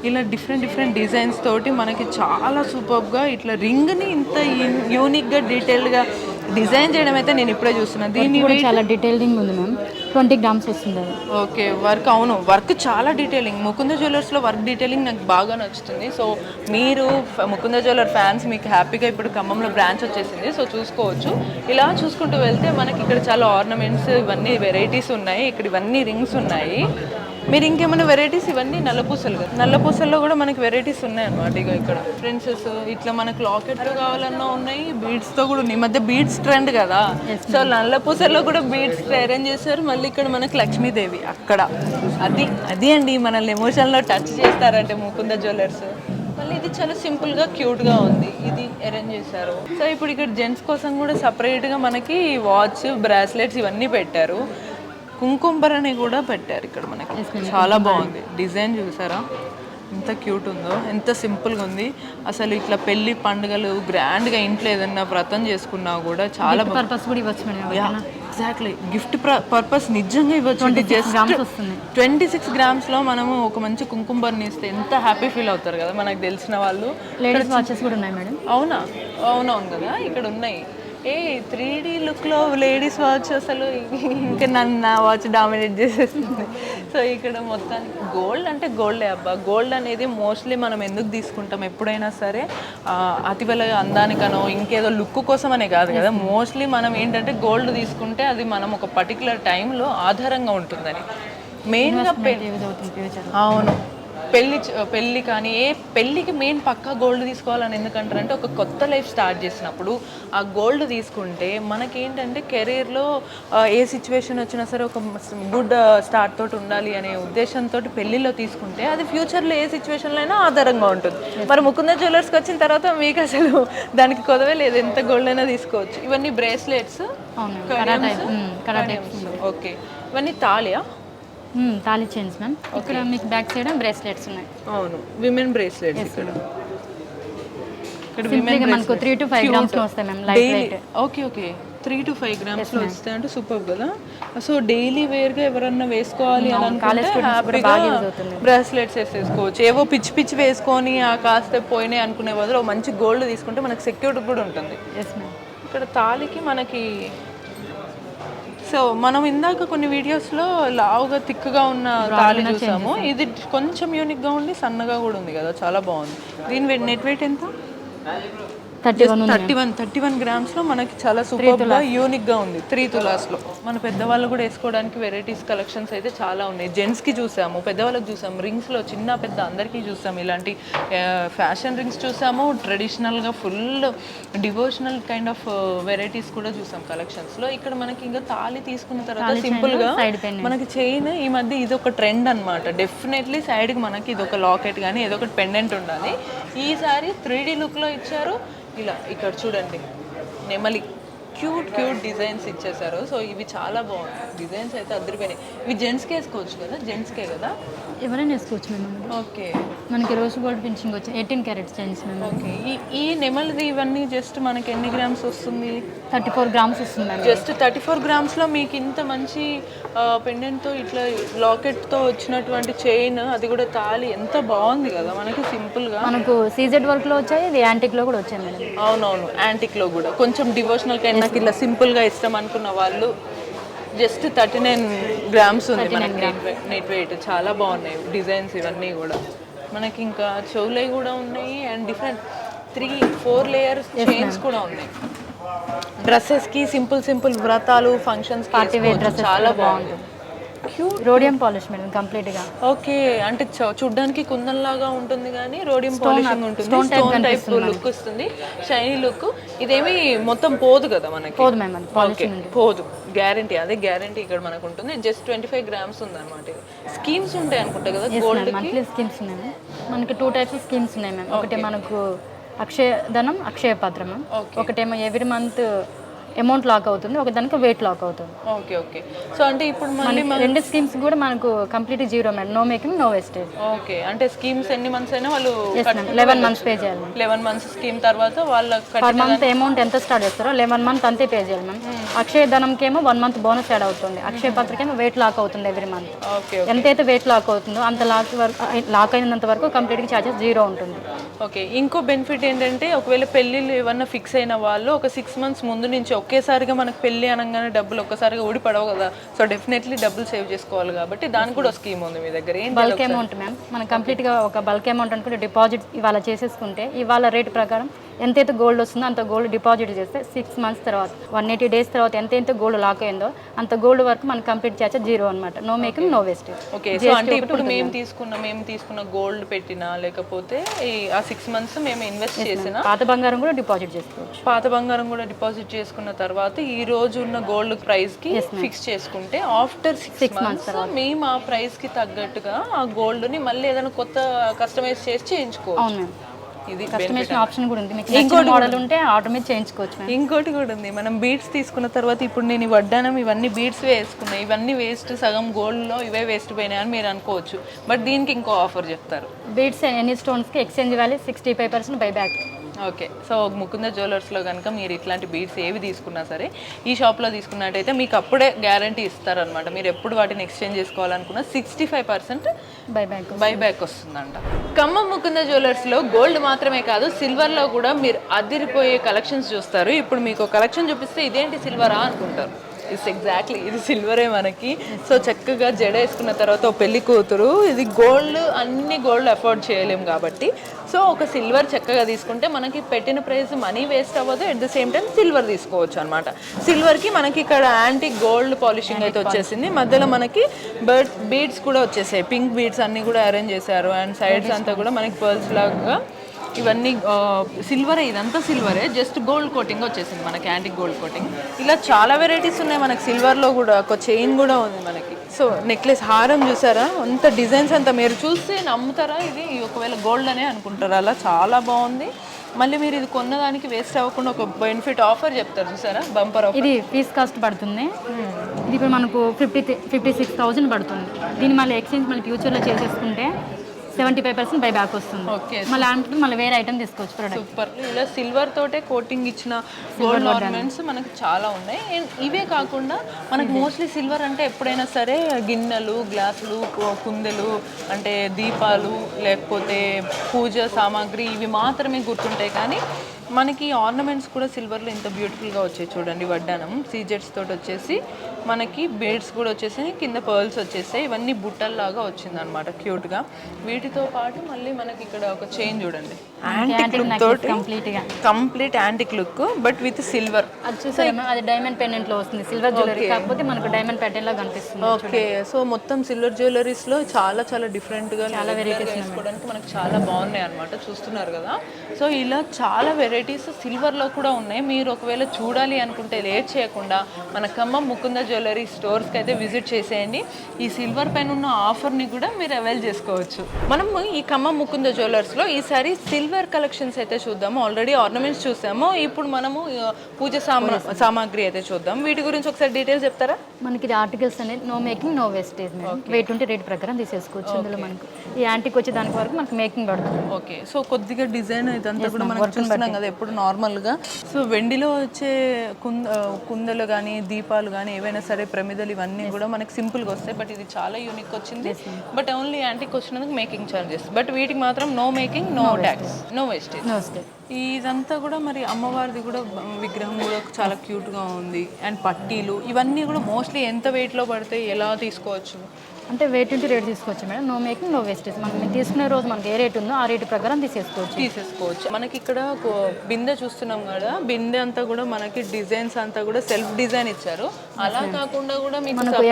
ఇలా డిఫరెంట్ డిజైన్స్ తోటి మనకి చాలా సూపర్గా ఇట్లా రింగ్ని ఇంత యూనిక్గా డీటెయిల్గా డిజైన్ చేయడం అయితే నేను ఇప్పుడే చూస్తున్నాను. దీన్ని చాలా డీటెయిలింగ్ ఉంది మ్యామ్. 20 గ్రామ్స్ వస్తుంది అది. Okay, work. అవును, వర్క్ చాలా డీటెయిలింగ్. ముకుంద జ్యువెలర్స్లో వర్క్ డీటెయిలింగ్ నాకు బాగా నచ్చుతుంది. సో మీరు ముకుంద జ్యువెలర్ ఫ్యాన్స్ మీకు హ్యాపీగా ఇప్పుడు ఖమ్మంలో బ్రాంచ్ వచ్చేసింది. సో చూసుకోవచ్చు. ఇలా చూసుకుంటూ వెళ్తే మనకి ఇక్కడ చాలా ఆర్నమెంట్స్, ఇవన్నీ వెరైటీస్ ఉన్నాయి. ఇక్కడ ఇవన్నీ రింగ్స్ ఉన్నాయి. మీరు ఇంకేమైనా వెరైటీస్, ఇవన్నీ నల్లపూసలు కదా, నల్లపూసల్లో కూడా మనకి వెరైటీస్ ఉన్నాయి అనమాట. ఇక ఇక్కడ ప్రిన్సెస్, ఇట్లా మనకు లాకెట్లు కావాలన్నా ఉన్నాయి. బీడ్స్తో కూడా ఈ మధ్య బీడ్స్ ట్రెండ్ కదా. సో నల్లపూసల్లో కూడా బీడ్స్ అరేంజ్ చేశారు. మళ్ళీ ఇక్కడ మనకి లక్ష్మీదేవి అక్కడ. అది అండి మనల్ని ఎమోషన్లో టచ్ చేస్తారంటే ముకుంద జ్యువెలర్స్. మళ్ళీ ఇది చాలా సింపుల్గా క్యూట్గా ఉంది. ఇది అరేంజ్ చేశారు. సో ఇప్పుడు ఇక్కడ జెంట్స్ కోసం కూడా సపరేట్గా మనకి వాచ్, బ్రాస్లెట్స్ ఇవన్నీ పెట్టారు. కుంకుమని కూడా పెట్టారు ఇక్కడ మనకి. చాలా బాగుంది డిజైన్. చూసారా ఎంత క్యూట్ ఉందో, ఎంత సింపుల్గా ఉంది. అసలు ఇట్లా పెళ్లి పండుగలు గ్రాండ్గా ఇంట్లో ఏదన్నా వ్రతం చేసుకున్నా కూడా చాలా పర్పస్ కూడా ఇవ్వచ్చు మేడం. ఎగ్జాక్ట్లీ, గిఫ్ట్ పర్పస్ నిజంగా ఇవ్వచ్చు. 26 గ్రామ్స్లో మనము ఒక మంచి కుంకుమని ఇస్తే ఎంత హ్యాపీ ఫీల్ అవుతారు కదా మనకు తెలిసిన వాళ్ళు. లేడీస్ వాచెస్ కూడా ఉన్నాయి మేడం. అవునా? అవునవును కదా, ఇక్కడ ఉన్నాయి. 3D లుక్లో లేడీస్ వాచ్ అసలు ఇంకా నా వాచ్ డామినేట్ చేసేస్తుంది. సో ఇక్కడ మొత్తానికి గోల్డ్ అంటే గోల్డే అబ్బా. గోల్డ్ అనేది మోస్ట్లీ మనం ఎందుకు తీసుకుంటాం ఎప్పుడైనా సరే, అతివల అందానికనో ఇంకేదో లుక్ కోసం అనే కాదు కదా. మోస్ట్లీ మనం ఏంటంటే గోల్డ్ తీసుకుంటే అది మనం ఒక పర్టికులర్ టైంలో ఆధారంగా ఉంటుందని మెయిన్గా. అవును, పెళ్ళి కానీ ఏ పెళ్ళికి మెయిన్ పక్కా గోల్డ్ తీసుకోవాలని ఎందుకంటారంటే ఒక కొత్త లైఫ్ స్టార్ట్ చేసినప్పుడు ఆ గోల్డ్ తీసుకుంటే మనకేంటంటే కెరీర్లో ఏ సిచ్యువేషన్ వచ్చినా సరే ఒక గుడ్ స్టార్ట్ తోటి ఉండాలి అనే ఉద్దేశంతో పెళ్ళిలో తీసుకుంటే అది ఫ్యూచర్లో ఏ సిచ్యువేషన్లో అయినా ఆధారంగా ఉంటుంది. మరి ముకుంద జ్యువెలర్స్కి వచ్చిన తర్వాత మీకు అసలు దానికి కొదవే లేదు, ఎంత గోల్డ్ అయినా తీసుకోవచ్చు. ఇవన్నీ బ్రేస్లెట్స్, ఓకే, ఇవన్నీ తాళియా? తాళి చైన్స్ మ్యామ్. ఇక్కడ మీకు బ్యాక్ సైడ్ బ్రేస్లెట్స్ ఉన్నాయి. అవును, విమెన్ బ్రేస్లెట్స్. ఇక్కడ సింపుల్గా మనకు 3 to 5 గ్రామ్స్లో వస్తాయి ma'am, light weight. Okay okay, 3 to 5 గ్రామ్స్లో వస్తాయి అంటే సూపర్ కదా. సో డైలీ వేర్గా ఎవరన్నా వేసుకోవాలి అని అనుకుంటే హ్యాపీగా బ్రాస్లెట్స్ వేసేసుకోవచ్చు. ఏవో పిచ్చి పిచ్చి వేసుకొని ఆ కాస్త పోయినాయి అనుకునే బదులు మంచి గోల్డ్ తీసుకుంటే మనకు సెక్యూరిటీ కూడా ఉంటుంది. ఇక్కడ తాళికి మనకి, సో మనం ఇందాక కొన్ని వీడియోస్లో లావుగా థిక్గా ఉన్న తాళి చూసాము, ఇది కొంచెం యూనిక్గా ఉండి సన్నగా కూడా ఉంది కదా, చాలా బాగుంది. దీని నెట్ వెయిట్ ఎంత? 31 గ్రామ్స్లో మనకి చాలా సూపర్గా యూనిక్గా ఉంది. 3 తులాస్లో మన పెద్దవాళ్ళు కూడా వేసుకోవడానికి వెరైటీస్ కలెక్షన్స్ అయితే చాలా ఉన్నాయి. జెంట్స్కి చూసాము, పెద్దవాళ్ళకి చూసాము, రింగ్స్లో చిన్న పెద్ద అందరికీ చూసాము. ఇలాంటి ఫ్యాషన్ రింగ్స్ చూసాము, ట్రెడిషనల్గా full devotional kind of varieties కూడా చూసాం కలెక్షన్స్లో. ఇక్కడ మనకి ఇంకా తాళి తీసుకున్న తర్వాత సింపుల్గా మనకి చైన్, ఈ మధ్య ఇది ఒక ట్రెండ్ అనమాట. డెఫినెట్లీ సైడ్కి మనకి ఇది ఒక లాకెట్ కానీ ఏదో ఒక పెండెంట్ ఉండాలి. ఈసారి 3D లుక్లో ఇచ్చారు. ఇలా ఇక్కడ చూడండి, నెమలి క్యూట్ డిజైన్స్ ఇచ్చేసారు. సో ఇవి చాలా బాగుంది, డిజైన్స్ అయితే అదిరిపోయినాయి. ఇవి జెంట్స్కి వేసుకోవచ్చు కదా, జెంట్స్కే కదా, ఎవరైనా వేసుకోవచ్చు మేము. ఓకే, మనకి రోజు గోల్డ్ ఫినిషింగ్ వచ్చి 18 క్యారెట్స్ చైన్స్ మేము. ఓకే, ఈ నెమలిది ఇవన్నీ జస్ట్ మనకి ఎన్ని గ్రామ్స్ వస్తుంది? 34 గ్రామ్స్ వస్తుంది. జస్ట్ 34 గ్రామ్స్లో మీకు ఇంత మంచి పెండెంట్తో ఇట్లా లాకెట్తో వచ్చినటువంటి చైన్, అది కూడా తాళి, ఎంత బాగుంది కదా మనకి సింపుల్గా. మనకు సీజెడ్ వర్క్లో వచ్చాయి, ఇది యాంటిక్లో కూడా వచ్చాయి మేడం. అవునవును, యాంటిక్లో కూడా కొంచెం డివోషనల్ కైండ్ నాకు ఇలా సింపుల్గా ఇష్టం అనుకున్న వాళ్ళు జస్ట్ 39 గ్రామ్స్ ఉంది మనకి నెట్ వెయిట్. చాలా బాగున్నాయి డిజైన్స్ ఇవన్నీ కూడా మనకి. ఇంకా చెవులై కూడా ఉన్నాయి అండ్ డిఫరెంట్ 3-4 లేయర్స్ చైన్స్ కూడా ఉన్నాయి. డ్రెస్సెస్కి సింపుల్ వ్రతాలు, ఫంక్షన్స్, పార్టీ వేర్ డ్రెస్ చాలా బాగుంటుంది. క్యూట్ రోడియం పాలిష్ మేడం కంప్లీట్గా. ఓకే, అంటే చూడ్డానికి కుందన్ లాగా ఉంటుంది కానీ రోడియం పాలిషింగ్ ఉంటుంది, స్టోన్ టైప్ లుక్ వస్తుంది, షైనీ లుక్. ఇదేమి మొత్తం పోదు కదా మనకి? పోదు మ్యామ్, పాలిషింగ్ పోదు, గ్యారంటీ. అదే గ్యారంటీ ఇక్కడ మనకు ఉంటుంది. జస్ట్ 25 గ్రామ్స్ ఉంది అనమాట. స్కీమ్స్ ఉంటాయి అనుకుంటా కదా గోల్డ్ కి? మంత్లీ స్కీమ్స్ ఉన్నాయి. మనకి 2 టైప్స్ స్కీమ్స్ ఉన్నాయి మ్యామ్. ఒకటి మనకు అక్షయ ధనం, అక్షయ పాత్ర మ్యామ్. ఒకటేమో ఎవ్రీ మంత్ అమౌంట్ లాక్ అవుతుంది, ఒక దానికి వెయిట్ లాక్ అవుతుంది. ఓకే ఓకే, సో అంటే ఇప్పుడు మళ్ళీ రెండు స్కీమ్స్ కూడా మనకు complete zero ma'am, no making no wastage. Okay, అంటే స్కీమ్స్ ఎన్ని మంత్స్ అయినా వాళ్ళు 11 మంత్స్ పే చేయాలి. 11 మంత్స్ స్కీమ్ తర్వాత వాళ్ళ పర్ మంత్ అమౌంట్ ఎంత స్టార్ట్ చేస్తారో 11 మంత్ అంతే పే చేయాలి మ్యామ్. అక్షయ ధనంకేమో 1 మంత్ బోనస్ యాడ్ అవుతుంది, అక్షయ పాత్రకేమో వెయిట్ లాక్ అవుతుంది ఎవ్రీ మంత్. ఓకే, ఎంతైతే వెయిట్ లాక్ అవుతుందో అంత లాక్ అయినంత వరకు కంప్లీట్గా ఛార్జెస్ జీరో ఉంటుంది. ఓకే, ఇంకో బెనిఫిట్ ఏంటంటే ఒకవేళ పెళ్ళిళ్ళు ఏమన్నా ఫిక్స్ అయిన వాళ్ళు ఒక 6 మంత్స్ ముందు నుంచి ఒకేసారిగా మనకు పెళ్ళి అనగానే డబ్బులు ఒక్కసారిగా ఊడిపడవు కదా, సో డెఫినెట్లీ డబ్బులు సేవ్ చేసుకోవాలి కాబట్టి దానికి కూడా స్కీమ్ ఉంది మీ దగ్గర. బల్క్ అమౌంట్ మ్యామ్, మనం కంప్లీట్గా ఒక బల్క్ అమౌంట్ అనుకుంటే డిపాజిట్ ఇవాళ చేసేసుకుంటే ఇవాళ రేట్ ప్రకారం ఎంతైతే గోల్డ్ వస్తుందో అంత గోల్డ్ డిపాజిట్ చేస్తే 6 మంత్స్ తర్వాత 180 డేస్ తర్వాత ఎంతైతే గోల్డ్ లాక్ అయిందో అంత గోల్డ్ వరకు మనకి కంప్లీట్ ఛార్జెస్ జీరో అనమాట, no making no wastage. Okay, so అంటే ఇప్పుడు మేము తీసుకున్న గోల్డ్ పెట్టినా లేకపోతే ఆ 6 మంత్స్ మేము ఇన్వెస్ట్ చేసినా పాత బంగారం కూడా డిపాజిట్ చేసుకోవచ్చు. పాత బంగారం కూడా డిపాజిట్ చేసుకున్న తర్వాత ఈ రోజు ఉన్న గోల్డ్ ప్రైస్ కి ఫిక్స్ చేసుకుంటే ఆఫ్టర్ 6 మంత్స్ మేము ఆ ప్రైస్ కి తగ్గట్టుగా ఆ గోల్డ్ ని మళ్ళీ ఏదైనా కొత్త కస్టమైజ్ చేసి చేయించుకోవచ్చు. ఇది కస్టమైజేషన్ ఆప్షన్ కూడా ఉంది, మీకు ఇంకోటి మోడల్ ఉంటే ఆర్డర్ మీద చేయించుకోవచ్చు. ఇంకోటి కూడా ఉంది, మనం బీడ్స్ తీసుకున్న తర్వాత ఇప్పుడు నేను వడ్డానం ఇవన్నీ బీడ్స్ వేసుకున్నా, ఇవన్నీ వేస్ట్, సగం గోల్డ్లో ఇవే వేస్ట్ పోయినాయి అని మీరు అనుకోవచ్చు, బట్ దీనికి ఇంకో ఆఫర్ చెప్తారు. బీడ్స్ ఎనీ స్టోన్స్కి exchange value 65% buy back. Okay, so Mukunda జ్యువెలర్స్లో కనుక మీరు ఇట్లాంటి బీడ్స్ ఏవి తీసుకున్నా సరే ఈ షాప్లో తీసుకున్నట్టయితే మీకు అప్పుడే గ్యారంటీ ఇస్తారనమాట. మీరు ఎప్పుడు వాటిని ఎక్స్చేంజ్ చేసుకోవాలనుకున్నా 65% బై బ్యాక్ వస్తుందంట. ఖమ్మం ముకుంద జ్యువెలర్స్లో గోల్డ్ మాత్రమే కాదు సిల్వర్లో కూడా మీరు అదిరిపోయే కలెక్షన్స్ చూస్తారు. ఇప్పుడు మీకు కలెక్షన్ చూపిస్తే ఇదేంటి సిల్వరా అనుకుంటారు. ఇట్స్ ఎగ్జాక్ట్లీ ఇది సిల్వరే మనకి. సో చక్కగా జడ వేసుకున్న తర్వాత ఒక పెళ్లి కూతురు, ఇది గోల్డ్, అన్ని గోల్డ్ అఫోర్డ్ చేయలేము కాబట్టి సో ఒక సిల్వర్ చక్కగా తీసుకుంటే మనకి పెట్టిన ప్రైస్ మనీ వేస్ట్ అవ్వదు, at the same time silver తీసుకోవచ్చు అనమాట. సిల్వర్కి మనకి ఇక్కడ యాంటిక్ గోల్డ్ పాలిషింగ్ అయితే వచ్చేసింది, మధ్యలో మనకి బీడ్స్ కూడా వచ్చేసాయి, పింక్ బీడ్స్ అన్ని కూడా అరేంజ్ చేశారు అండ్ సైడ్స్ అంతా కూడా మనకి పర్ల్స్ లాగా ఇవన్నీ సిల్వరే, ఇదంతా సిల్వరే, జస్ట్ గోల్డ్ కోటింగ్ వచ్చేసింది మనకి, యాంటిక్ గోల్డ్ కోటింగ్. ఇలా చాలా వెరైటీస్ ఉన్నాయి మనకి సిల్వర్లో కూడా. ఒక చైన్ కూడా ఉంది మనకి. సో నెక్లెస్ హారం చూసారా, అంత డిజైన్స్ అంతా మీరు చూస్తే నమ్ముతారా ఇది ఒకవేళ గోల్డ్ అనే అనుకుంటారా, అలా చాలా బాగుంది. మళ్ళీ మీరు ఇది కొన్నదానికి వేస్ట్ అవ్వకుండా ఒక బెనిఫిట్ ఆఫర్ చెప్తారు చూసారా, బంపర్ ఆఫర్. ఇది ఫీజ్ కాస్ట్ పడుతుంది, ఇది ఇప్పుడు మనకు 56,000 పడుతుంది. దీన్ని మళ్ళీ ఎక్స్చేంజ్ మళ్ళీ ఫ్యూచర్లో చేసేసుకుంటే 75% బై బ్యాక్ వస్తుంది. ఓకే, మళ్ళీ అంటే మళ్ళీ వేరే ఐటమ్ తీసుకోవచ్చు ప్రోడక్ట్. సూపర్. ఇలా సిల్వర్ తోటే కోటింగ్ ఇచ్చిన గోల్డ్ ఆర్నమెంట్స్ మనకి చాలా ఉన్నాయి. ఇవే కాకుండా మనకి మోస్ట్లీ సిల్వర్ అంటే ఎప్పుడైనా సరే గిన్నెలు, గ్లాసులు, కుందెలు, అంటే దీపాలు, లేకపోతే పూజ సామాగ్రి, ఇవి మాత్రమే గుర్తుంటాయి. కానీ మనకి ఆర్నమెంట్స్ కూడా సిల్వర్లో ఎంత బ్యూటిఫుల్గా వచ్చాయి చూడండి. వడ్డానం సీజెట్స్ తోటి వచ్చేసి మనకి బీడ్స్ కూడా వచ్చేసి కింద పర్ల్స్ వచ్చేసాయి, ఇవన్నీ బుట్టల్లాగా వచ్చింది అనమాట క్యూట్గా. వీటితో పాటు మళ్ళీ మనకి ఇక్కడ ఒక చైన్ చూడండి, యాంటిక్ లుక్ తోటి, complete antique look but with silver. అది చూసాము, అది డైమండ్ పెండెంట్ లో వస్తుంది, సిల్వర్ జ్యువెలరీ కాకపోతే మనకు డైమండ్ ప్యాటర్న్ లా కనిపిస్తుంది. ఓకే, సో మొత్తం సిల్వర్ జ్యువెలరీస్ లో చాలా చాలా డిఫరెంట్ గా, చాలా వెరైటీస్ వేసుకోవడానికి మనకు చాలా బాగున్నాయి అనమాట, చూస్తున్నారు కదా. సో ఇలా చాలా వెరైటీస్ సిల్వర్ లో కూడా ఉన్నాయి. మీరు ఒకవేళ చూడాలి అనుకుంటే లేట్ చేయకుండా మన ఖమ్మం ముకుంద జ్యువెలరీ స్టోర్స్కి అయితే విజిట్ చేసేయండి. ఈ సిల్వర్ పైన ఉన్న ఆఫర్ని కూడా మీరు అవైల్ చేసుకోవచ్చు. మనం ఈ ఖమ్మం ముకుంద జ్యువెలర్స్లో ఈసారి సిల్వర్ కలెక్షన్స్ అయితే చూద్దాము. ఆల్రెడీ ఆర్నమెంట్స్ చూసాము, ఇప్పుడు మనము పూజ సామాగ్రి అయితే చూద్దాం. వీటి గురించి ఒకసారి డీటెయిల్స్ చెప్తారా? మనకి ఇది ఆర్టికల్స్ అనేది no making no wastage madam, weight ఉంటే రేట్ ప్రకారం తీసేసుకోవచ్చు. ఇందులో మనకు ఈ యాంటిక్ వచ్చే దానికి వరకు మనకు మేకింగ్ పడుతుంది. ఓకే, సో కొద్దిగా డిజైన్ ఇదంతా కూడా మనం చూస్తున్నాం కదా ఎప్పుడు నార్మల్గా. సో వెండిలో వచ్చే కుందలు కానీ, దీపాలు కానీ, ఏవైనా సరే ప్రమిదలు, ఇవన్నీ కూడా మనకి సింపుల్గా వస్తాయి. బట్ ఇది చాలా యూనిక్ వచ్చింది. బట్ ఓన్లీ యాంటిక్ వచ్చినందుకు మేకింగ్ ఛార్జెస్, బట్ వీటికి మాత్రం no making no tax no wastage. ఇదంతా కూడా మరి అమ్మవారిది కూడా విగ్రహం కూడా చాలా క్యూట్గా ఉంది. అండ్ పట్టీలు ఇవన్నీ కూడా మోస్ట్లీ ఎంత వెయిట్లో పడతాయి, ఎలా తీసుకోవచ్చు? అంటే వెయిట్ ఉంటే రేట్ తీసుకోవచ్చు madam, no making no wastage. మనం తీసుకునే రోజు మనకి ఏ రేట్ ఉందో ఆ రేటు ప్రకారం తీసేసుకోవచ్చు. మనకి ఇక్కడ బిందె చూస్తున్నాం కదా, బిందె అంతా కూడా మనకి డిజైన్స్ అంతా కూడా సెల్ఫ్ డిజైన్ ఇచ్చారు. అలా కాకుండా కూడా మీకు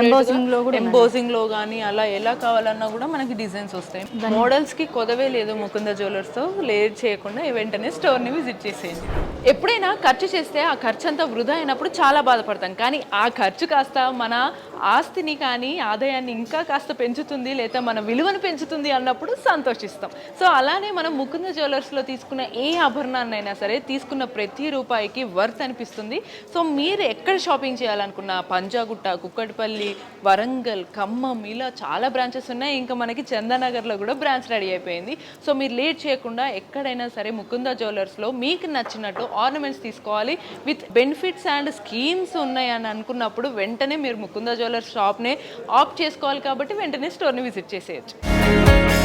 ఎంబోజింగ్ లో కానీ అలా ఎలా కావాలన్నా కూడా మనకి డిజైన్స్ వస్తాయి. మోడల్స్ కి కొదవే లేదు ముకుంద జ్యువెలర్స్ తో. లేట్ చేయకుండా వెంటనే స్టోర్ ని విజిట్ చేసేయండి. ఎప్పుడైనా ఖర్చు చేస్తే ఆ ఖర్చు అంతా వృధా అయినప్పుడు చాలా బాధపడతాం, కానీ ఆ ఖర్చు కాస్త మన ఆస్తిని కానీ ఆదాయాన్ని ఇంకా కాస్త పెంచుతుంది, లేదా మన విలువను పెంచుతుంది అన్నప్పుడు సంతోషిస్తాం. సో అలానే మనం ముకుంద జ్యువెలర్స్లో తీసుకున్న ఏ ఆభరణాన్నైనా సరే తీసుకున్న ప్రతి రూపాయికి వర్త్ అనిపిస్తుంది. సో మీరు ఎక్కడ షాపింగ్ చేయాలనుకున్నా పంజాగుట్ట, కుక్కటిపల్లి, వరంగల్, ఖమ్మం ఇలా చాలా బ్రాంచెస్ ఉన్నాయి. ఇంకా మనకి చందానగర్లో కూడా బ్రాంచ్ రెడీ అయిపోయింది. సో మీరు లేట్ చేయకుండా ఎక్కడైనా సరే ముకుంద జ్యువెలర్స్లో మీకు నచ్చినట్టు ఆర్నమెంట్స్ తీసుకోవాలి విత్ బెనిఫిట్స్ అండ్ స్కీమ్స్ ఉన్నాయని అనుకున్నప్పుడు వెంటనే మీరు ముకుంద జ్యువెలర్స్ షాప్నే ఆప్ట్ చేసుకోవాలి. కాబట్టి వెంటనే స్టోర్ని విజిట్ చేసేయచ్చు.